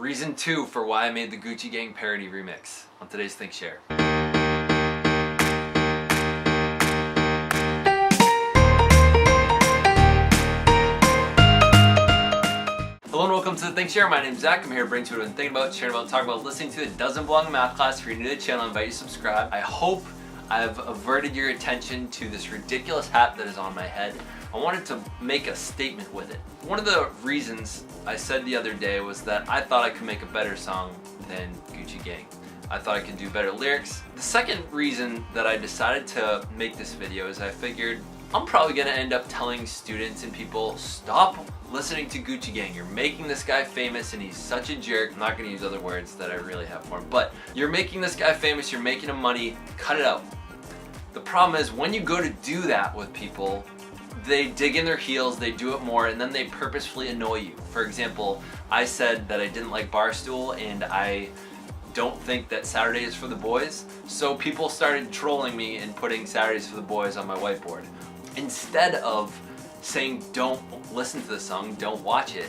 Reason 2 for why I made the Gucci Gang parody remix on today's Think Share. Hello and welcome to the Think Share. My name's Zach. I'm here to bring to you what I'm thinking about, sharing about, talking about, listening to. It doesn't belong in math class. If you're new to the channel, I invite you to subscribe. I hope I've averted your attention to this ridiculous hat that is on my head. I wanted to make a statement with it. One of the reasons I said the other day was that I thought I could make a better song than Gucci Gang. I thought I could do better lyrics. The second reason that I decided to make this video is I figured I'm probably gonna end up telling students and people, stop listening to Gucci Gang. You're making this guy famous and he's such a jerk. I'm not gonna use other words that I really have for him, but you're making this guy famous, you're making him money, cut it out. The problem is when you go to do that with people, they dig in their heels, they do it more, and then they purposefully annoy you. For example, I said that I didn't like Barstool and I don't think that Saturday is for the boys, so people started trolling me and putting Saturdays for the boys on my whiteboard. Instead of saying don't listen to the song, don't watch it,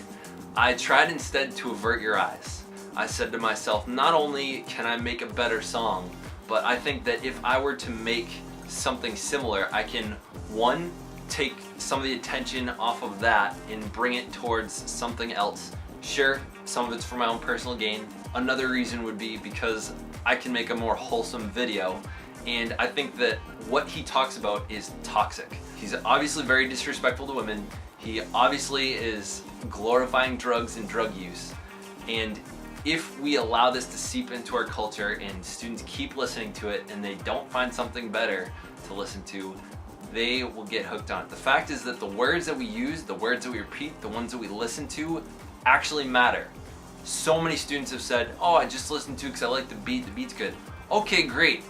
I tried instead to avert your eyes. I said to myself, not only can I make a better song, but I think that if I were to make something similar, I can, one, take some of the attention off of that and bring it towards something else. Sure, some of it's for my own personal gain. Another reason would be because I can make a more wholesome video, and I think that what he talks about is toxic. He's obviously very disrespectful to women. He obviously is glorifying drugs and drug use. And if we allow this to seep into our culture and students keep listening to it and they don't find something better to listen to, they will get hooked on it. The fact is that the words that we use, the words that we repeat, the ones that we listen to actually matter. So many students have said, oh, I just listened to it because I like the beat's good. Okay, great.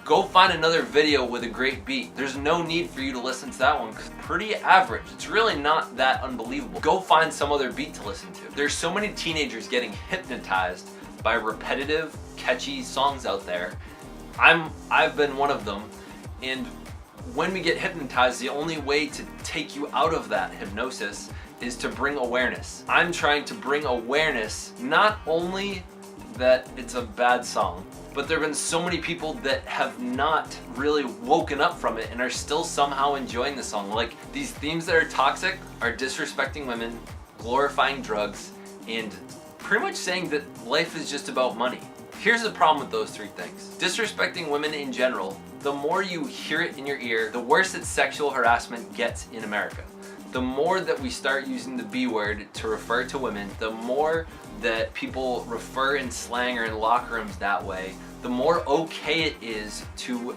Go find another video with a great beat. There's no need for you to listen to that one because it's pretty average. It's really not that unbelievable. Go find some other beat to listen to. There's so many teenagers getting hypnotized by repetitive, catchy songs out there. I've been one of them, and when we get hypnotized, the only way to take you out of that hypnosis is to bring awareness. I'm trying to bring awareness, not only that it's a bad song, but there have been so many people that have not really woken up from it and are still somehow enjoying the song. Like, these themes that are toxic are disrespecting women, glorifying drugs, and pretty much saying that life is just about money. Here's the problem with those three things. Disrespecting women in general, the more you hear it in your ear, the worse that sexual harassment gets in America. The more that we start using the B word to refer to women, the more that people refer in slang or in locker rooms that way, the more okay it is to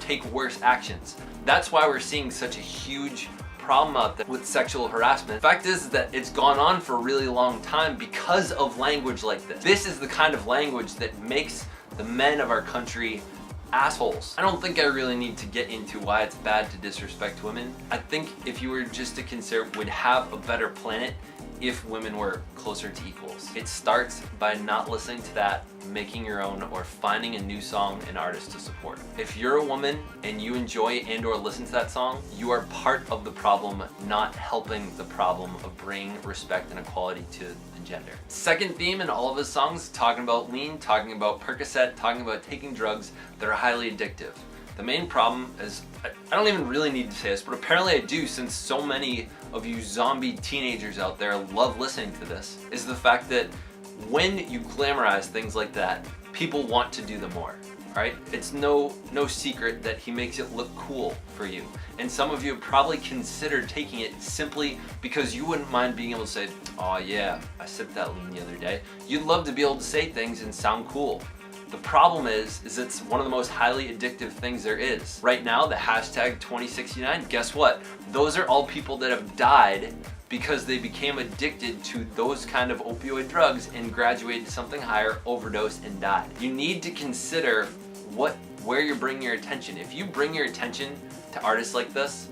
take worse actions. That's why we're seeing such a huge problem out there with sexual harassment. The fact is that it's gone on for a really long time because of language like this. This is the kind of language that makes the men of our country assholes. I don't think I really need to get into why it's bad to disrespect women. I think if you were just to consider, we'd have a better planet if women were closer to equals. It starts by not listening to that, making your own, or finding a new song and artist to support. If you're a woman and you enjoy and or listen to that song, you are part of the problem, not helping the problem of bringing respect and equality to the gender. Second theme in all of his songs, talking about lean, talking about Percocet, talking about taking drugs that are highly addictive. The main problem is, I don't even really need to say this, but apparently I do, since so many of you zombie teenagers out there love listening to this, is the fact that when you glamorize things like that, people want to do them more, right? It's no secret that he makes it look cool for you. And some of you have probably considered taking it simply because you wouldn't mind being able to say, oh yeah, I sipped that lean the other day. You'd love to be able to say things and sound cool. The problem is it's one of the most highly addictive things there is. Right now, the hashtag 2069, guess what? Those are all people that have died because they became addicted to those kind of opioid drugs and graduated to something higher, overdosed, and died. You need to consider where you're bringing your attention. If you bring your attention to artists like this,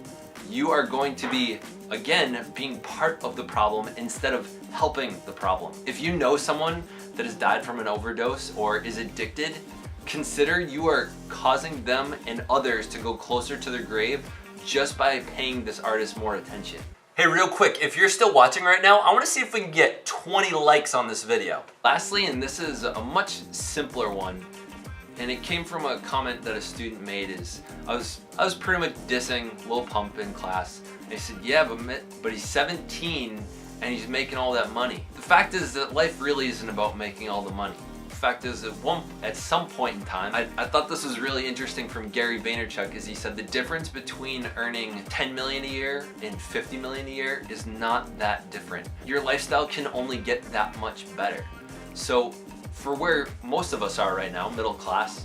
you are going to be, again, being part of the problem instead of helping the problem. If you know someone that has died from an overdose or is addicted, consider you are causing them and others to go closer to their grave just by paying this artist more attention. Hey, real quick, if you're still watching right now, I want to see if we can get 20 likes on this video. Lastly, and this is a much simpler one, and it came from a comment that a student made, is I was pretty much dissing Lil Pump in class. And he said, yeah, but he's 17 and he's making all that money. The fact is that life really isn't about making all the money. The fact is that at some point in time, I thought this was really interesting from Gary Vaynerchuk, is he said the difference between earning 10 million a year and 50 million a year is not that different. Your lifestyle can only get that much better. So for where most of us are right now, middle class,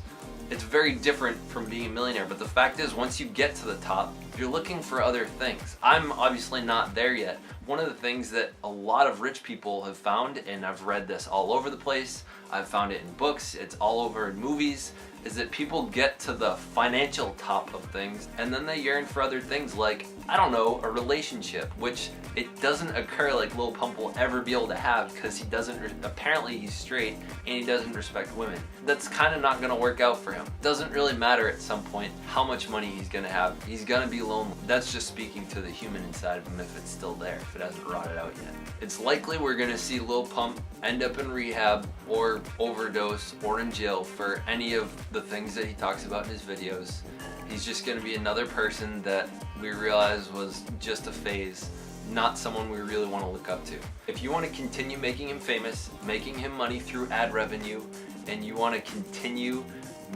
it's very different from being a millionaire. But the fact is, once you get to the top, you're looking for other things. I'm obviously not there yet. One of the things that a lot of rich people have found, and I've read this all over the place, I've found it in books, it's all over in movies, is that people get to the financial top of things and then they yearn for other things like, I don't know, a relationship, which it doesn't occur like Lil Pump will ever be able to have, because he doesn't, apparently he's straight and he doesn't respect women. That's kind of not gonna work out for him. Doesn't really matter at some point how much money he's gonna have. He's gonna be lonely. That's just speaking to the human inside of him, if it's still there, if it hasn't rotted out yet. It's likely we're gonna see Lil Pump end up in rehab or overdose or in jail for any of the things that he talks about in his videos. He's just gonna be another person that we realize was just a phase, not someone we really want to look up to. If you want to continue making him famous, making him money through ad revenue, and you want to continue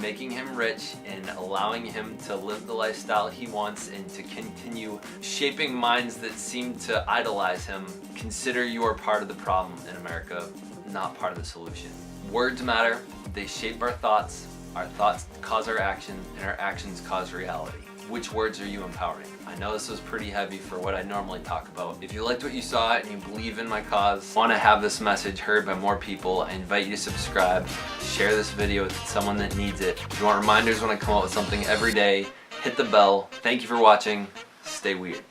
making him rich and allowing him to live the lifestyle he wants and to continue shaping minds that seem to idolize him, consider you are part of the problem in America, not part of the solution. Words matter. They shape our thoughts cause our action, and our actions cause reality. Which words are you empowering? I know this was pretty heavy for what I normally talk about. If you liked what you saw and you believe in my cause, want to have this message heard by more people, I invite you to subscribe, share this video with someone that needs it. If you want reminders when I come out with something every day, hit the bell. Thank you for watching. Stay weird.